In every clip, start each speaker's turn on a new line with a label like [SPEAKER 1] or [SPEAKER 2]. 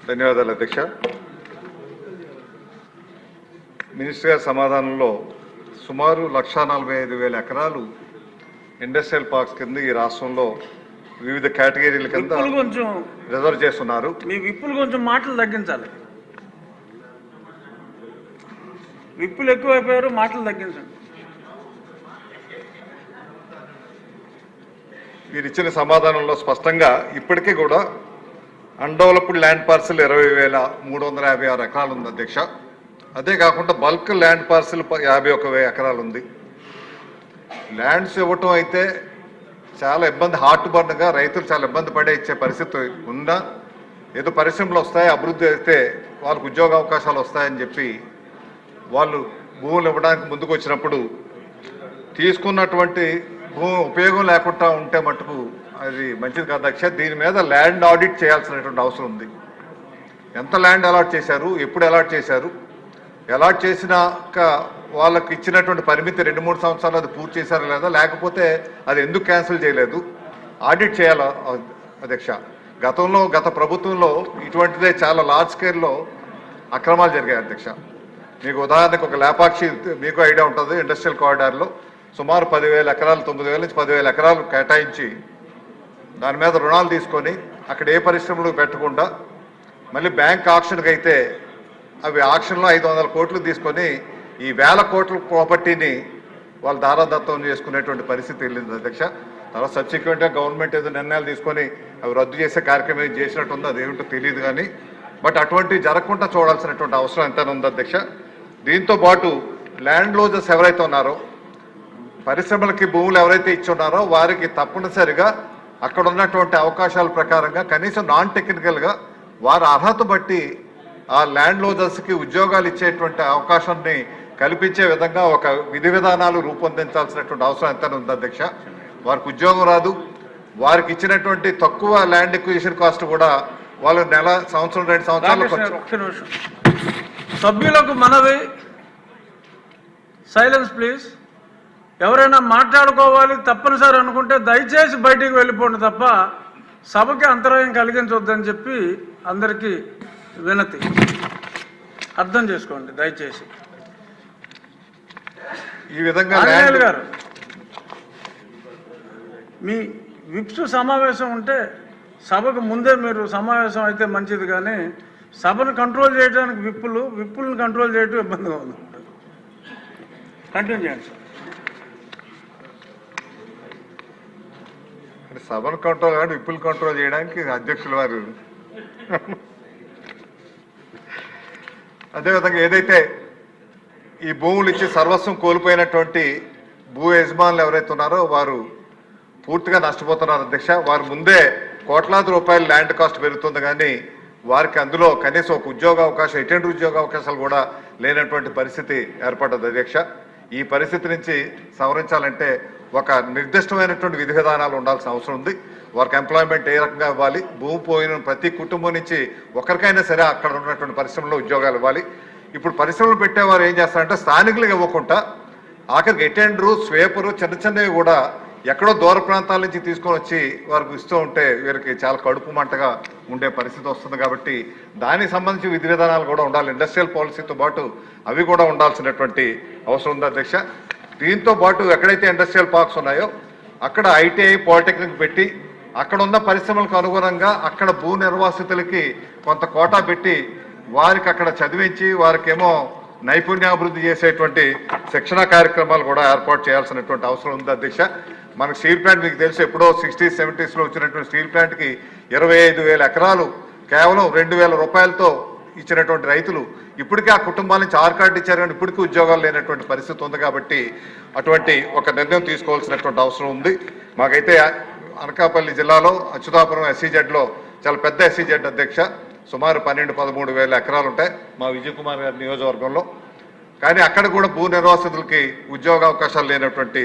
[SPEAKER 1] ధన్యవాదాలు అధ్యక్ష. మినిస్టర్ గారి సమాధానంలో సుమారు 1,45,000 ఎకరాలు ఇండస్ట్రియల్ పార్క్స్ కింద ఈ రాష్ట్రంలో వివిధ కేటగిరీల కింద
[SPEAKER 2] కొంచెం
[SPEAKER 1] రిజర్వ్ చేస్తున్నారు.
[SPEAKER 2] మీ విప్పులు కొంచెం మాటలు తగ్గించాలి. విప్పులు ఎక్కువైపోయారు, మాటలు తగ్గించండి.
[SPEAKER 1] మీరు ఇచ్చిన సమాధానంలో స్పష్టంగా ఇప్పటికీ కూడా అన్డెవలప్డ్ ల్యాండ్ పార్సిల్ 20,356 ఎకరాలు ఉంది అధ్యక్ష. అదే కాకుండా బల్క్ ల్యాండ్ పార్సిల్ 51,000 ఎకరాలు ఉంది. ల్యాండ్స్ ఇవ్వటం అయితే చాలా ఇబ్బంది, హార్ట్ బర్న్గా రైతులు చాలా ఇబ్బంది పడే ఇచ్చే పరిస్థితి ఉందా? ఏదో పరిశ్రమలు వస్తాయి, అభివృద్ధి అయితే వాళ్ళకు ఉద్యోగ అవకాశాలు వస్తాయని చెప్పి వాళ్ళు భూములు ఇవ్వడానికి ముందుకు వచ్చినప్పుడు తీసుకున్నటువంటి భూమి ఉపయోగం లేకుండా ఉంటే మటుకు అది మంచిది కాదు అధ్యక్ష. దీని మీద ల్యాండ్ ఆడిట్ చేయాల్సినటువంటి అవసరం ఉంది. ఎంత ల్యాండ్ అలాట్ చేశారు, ఎప్పుడు అలాట్ చేశారు, అలాట్ చేసినాక వాళ్ళకి ఇచ్చినటువంటి పరిమితి 2-3 సంవత్సరాలు అది పూర్తి చేశారా లేదా, లేకపోతే అది ఎందుకు క్యాన్సిల్ చేయలేదు, ఆడిట్ చేయాలి అధ్యక్ష. గత ప్రభుత్వంలో ఇటువంటిదే చాలా లార్జ్ స్కేల్లో అక్రమాలు జరిగాయి అధ్యక్ష. మీకు ఉదాహరణకు ఒక లేపాక్షి మీకు ఐడియా ఉంటుంది, ఇండస్ట్రియల్ కారిడార్లో సుమారు 10,000 ఎకరాలు, 9,000 నుంచి 10,000 ఎకరాలు కేటాయించి దాని మీద రుణాలు తీసుకొని అక్కడ ఏ పరిశ్రమలు పెట్టకుండా మళ్ళీ బ్యాంక్ ఆక్షన్కి అయితే అవి ఆక్షన్లో 500 కోట్లు తీసుకొని ఈ 1,000 కోట్ల ప్రాపర్టీని వాళ్ళు దారాదత్తం చేసుకునేటువంటి పరిస్థితి వెళ్ళింది అధ్యక్ష. తర్వాత సబ్సిక్వెంట్గా గవర్నమెంట్ ఏదో నిర్ణయాలు తీసుకొని అవి రద్దు చేసే కార్యక్రమం చేసినట్టుంది, అదేమిటో తెలియదు కానీ బట్ అటువంటివి జరగకుండా చూడాల్సినటువంటి అవసరం ఎంతైనా ఉంది అధ్యక్ష. దీంతో పాటు ల్యాండ్ లోజర్స్ ఎవరైతే ఉన్నారో, పరిశ్రమలకి భూములు ఎవరైతే ఇచ్చున్నారో వారికి తప్పనిసరిగా అక్కడ ఉన్నటువంటి అవకాశాల ప్రకారంగా కనీసం నాన్ టెక్నికల్గా వారి అర్హత బట్టి ఆ ల్యాండ్ లోజర్స్కి ఉద్యోగాలు ఇచ్చేటువంటి అవకాశాన్ని కల్పించే విధంగా ఒక విధి విధానాలు రూపొందించాల్సినటువంటి అవసరం ఎంతైనా ఉంది అధ్యక్ష. వారికి ఉద్యోగం రాదు, వారికి ఇచ్చినటువంటి తక్కువ ల్యాండ్ ఎక్విజిషన్ కాస్ట్ కూడా వాళ్ళు సంవత్సరం 2 సంవత్సరాలు.
[SPEAKER 2] సభ్యులకు మనవి, సైలెన్స్ ప్లీజ్. ఎవరైనా మాట్లాడుకోవాలి తప్పనిసరి అనుకుంటే దయచేసి బయటికి వెళ్ళిపోండి తప్ప సభకి అంతరాయం కలిగించవద్దని చెప్పి అందరికీ వినతి. అర్థం చేసుకోండి దయచేసి.
[SPEAKER 1] ఈ విధంగా
[SPEAKER 2] గారు మీ విప్స్ సమావేశం ఉంటే సభకు ముందే మీరు సమావేశం అయితే మంచిది, కానీ సభను కంట్రోల్ చేయడానికి విప్పులను కంట్రోల్ చేయడం ఇబ్బందిగా ఉంది. కంటిన్యూ చేయండి సార్.
[SPEAKER 1] సభను కంట్రోల్ కానీ విప్పులు కంట్రోల్ చేయడానికి అధ్యక్షుల వారు. అదేవిధంగా ఏదైతే ఈ భూములు ఇచ్చి సర్వస్వం కోల్పోయినటువంటి భూ యజమానులు ఎవరైతే ఉన్నారో వారు పూర్తిగా నష్టపోతున్నారు అధ్యక్ష. వారు ముందే కోట్లాది రూపాయలు ల్యాండ్ కాస్ట్ పెరుగుతుంది, కానీ వారికి అందులో కనీసం ఒక ఉద్యోగ అవకాశం, ఎటువంటి ఉద్యోగ అవకాశాలు కూడా లేనటువంటి పరిస్థితి ఏర్పడ్డది అధ్యక్ష. ఈ పరిస్థితి నుంచి సవరించాలంటే ఒక నిర్దిష్టమైనటువంటి విధి విధానాలు ఉండాల్సిన అవసరం ఉంది. వారికి ఎంప్లాయ్మెంట్ ఏ రకంగా ఇవ్వాలి, భూమి పోయిన ప్రతి కుటుంబం నుంచి ఒకరికైనా సరే అక్కడ ఉన్నటువంటి పరిశ్రమలో ఉద్యోగాలు ఇవ్వాలి. ఇప్పుడు పరిశ్రమలు పెట్టేవారు ఏం చేస్తారంటే స్థానికులకు ఇవ్వకుండా ఆఖరికి అటెండరు, స్వేపరు, చిన్నవి కూడా ఎక్కడో దూర ప్రాంతాల నుంచి తీసుకొని వచ్చి వారికి ఇస్తూ ఉంటే వీరికి చాలా కడుపు మంటగా ఉండే పరిస్థితి వస్తుంది. కాబట్టి దానికి సంబంధించి విధి విధానాలు కూడా ఉండాలి. ఇండస్ట్రియల్ పాలసీతో పాటు అవి కూడా ఉండాల్సినటువంటి అవసరం ఉంది అధ్యక్ష. దీంతో పాటు ఎక్కడైతే ఇండస్ట్రియల్ పార్క్స్ ఉన్నాయో అక్కడ ఐటీఐ, పాలిటెక్నిక్ పెట్టి అక్కడ ఉన్న పరిశ్రమలకు అనుగుణంగా అక్కడ భూ నిర్వాసితులకి కొంత కోటా పెట్టి వారికి అక్కడ చదివించి వారికేమో నైపుణ్యాభివృద్ధి చేసేటువంటి శిక్షణా కార్యక్రమాలు కూడా ఏర్పాటు చేయాల్సినటువంటి అవసరం ఉంది అధ్యక్ష. మనకు స్టీల్ ప్లాంట్ మీకు తెలుసు, ఎప్పుడో 60s, 70sలో వచ్చినటువంటి స్టీల్ ప్లాంట్కి 25,000 ఎకరాలు కేవలం 2,000 రూపాయలతో ఇచ్చినటువంటి రైతులు ఇప్పటికీ ఆ కుటుంబాల నుంచి ఆర్ కార్డు ఇచ్చారు, కానీ ఇప్పటికీ ఉద్యోగాలు లేనటువంటి పరిస్థితి ఉంది. కాబట్టి అటువంటి ఒక నిర్ణయం తీసుకోవాల్సినటువంటి అవసరం ఉంది. మాకైతే అనకాపల్లి జిల్లాలో అచ్యుతాపురం SEZలో చాలా పెద్ద SEZ అధ్యక్ష, సుమారు 12-13 ఎకరాలు ఉంటాయి మా విజయ్ కుమార్ గారి నియోజకవర్గంలో. కానీ అక్కడ కూడా భూ నిర్వాసితులకి ఉద్యోగ అవకాశాలు లేనటువంటి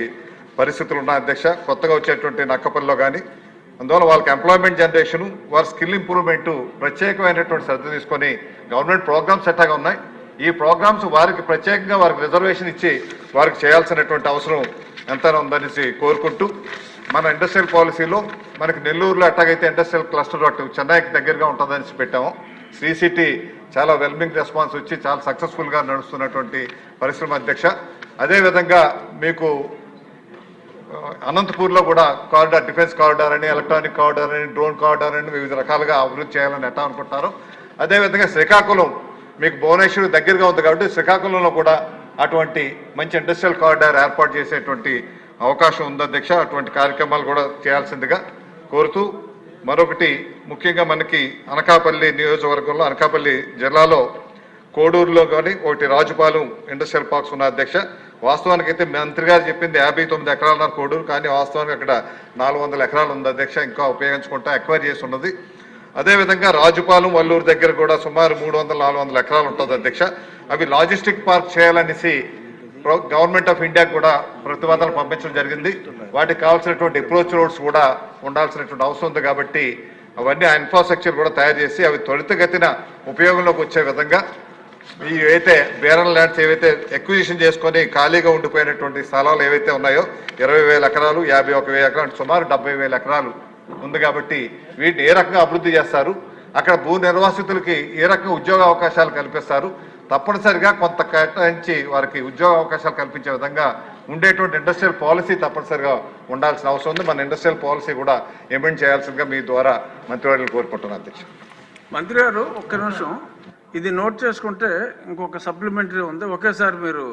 [SPEAKER 1] పరిస్థితులు ఉన్నాయి అధ్యక్ష. కొత్తగా వచ్చేటువంటి నక్కపల్లిలో కానీ అందువల్ల వాళ్ళకి ఎంప్లాయ్మెంట్ జనరేషను, వారి స్కిల్ ఇంప్రూవ్మెంటు ప్రత్యేకమైనటువంటి శ్రద్ధ తీసుకొని గవర్నమెంట్ ప్రోగ్రామ్స్ ఎట్టాగా ఉన్నాయి, ఈ ప్రోగ్రామ్స్ వారికి ప్రత్యేకంగా వారికి రిజర్వేషన్ ఇచ్చి వారికి చేయాల్సినటువంటి అవసరం ఎంతైనా ఉందనేసి కోరుకుంటూ, మన ఇండస్ట్రియల్ పాలసీలో మనకి నెల్లూరులో ఎట్టాగైతే ఇండస్ట్రియల్ క్లస్టర్ చెన్నైకి దగ్గరగా ఉంటుందనేసి పెట్టాము. శ్రీ సిటీ చాలా వెల్మింగ్ రెస్పాన్స్ వచ్చి చాలా సక్సెస్ఫుల్గా నడుస్తున్నటువంటి పరిశ్రమ అధ్యక్ష. అదేవిధంగా మీకు అనంతపూర్లో కూడా కారిడార్, డిఫెన్స్ కారిడార్ అని, ఎలక్ట్రానిక్ కారిడార్ అని, డ్రోన్ కారిడార్ అని వివిధ రకాలుగా అభివృద్ధి చేయాలని ఎట్లా అనుకుంటున్నారు. అదేవిధంగా శ్రీకాకుళం మీకు భువనేశ్వర్ దగ్గరగా ఉంది కాబట్టి శ్రీకాకుళంలో కూడా అటువంటి మంచి ఇండస్ట్రియల్ కారిడార్ ఏర్పాటు చేసేటువంటి అవకాశం ఉంది అధ్యక్ష. అటువంటి కార్యక్రమాలు కూడా చేయాల్సిందిగా కోరుతూ, మరొకటి ముఖ్యంగా మనకి అనకాపల్లి నియోజకవర్గంలో, అనకాపల్లి జిల్లాలో కోడూరులో కానీ ఒకటి రాజుపాలెం ఇండస్ట్రియల్ పార్క్స్ ఉన్న అధ్యక్ష. వాస్తవానికి అయితే మంత్రి గారు చెప్పింది 59 ఎకరాలున్నారు కోడూరు, కానీ వాస్తవానికి అక్కడ 400 ఎకరాలు ఉంది అధ్యక్ష, ఇంకా ఉపయోగించుకుంటా ఎక్వైర్ చేసి ఉన్నది. అదేవిధంగా రాజుపాలెం వల్లూరు దగ్గర కూడా సుమారు 300-400 ఎకరాలు ఉంటుంది అధ్యక్ష. అవి లాజిస్టిక్ పార్క్ చేయాలనేసి గవర్నమెంట్ ఆఫ్ ఇండియాకి కూడా ప్రతిపాదనలు పంపించడం జరిగింది. వాటికి కావాల్సినటువంటి అప్రోచ్ రోడ్స్ కూడా ఉండాల్సినటువంటి అవసరం ఉంది కాబట్టి అవన్నీ ఆ ఇన్ఫ్రాస్ట్రక్చర్ కూడా తయారు చేసి అవి త్వరితగతిన ఉపయోగంలోకి వచ్చే విధంగా ఏవైతే బేరన్ ల్యాండ్స్ ఏవైతే ఎక్విజిషన్ చేసుకొని ఖాళీగా ఉండిపోయినటువంటి స్థలాలు ఏవైతే ఉన్నాయో 20,000 ఎకరాలు, 51,000 ఎకరాలు, సుమారు 70,000 ఎకరాలు ఉంది కాబట్టి వీటిని ఏ రకంగా అభివృద్ధి చేస్తారు, అక్కడ భూ నిర్వాసితులకి ఏ రకంగా ఉద్యోగ అవకాశాలు కల్పిస్తారు, తప్పనిసరిగా కొంత కేటాయించి వారికి ఉద్యోగ అవకాశాలు కల్పించే విధంగా ఉండేటువంటి ఇండస్ట్రియల్ పాలసీ తప్పనిసరిగా ఉండాల్సిన అవసరం ఉంది. మన ఇండస్ట్రియల్ పాలసీ కూడా అమెండ్ చేయాల్సిందిగా మీ ద్వారా మంత్రివర్యులు కోరుకుంటున్నాను అధ్యక్ష.
[SPEAKER 2] మంత్రి గారు ఒక్క నిమిషం, ఇది నోట్ చేసుకుంటే ఇంకొక సప్లిమెంటరీ ఉంది, ఒకేసారి మీరు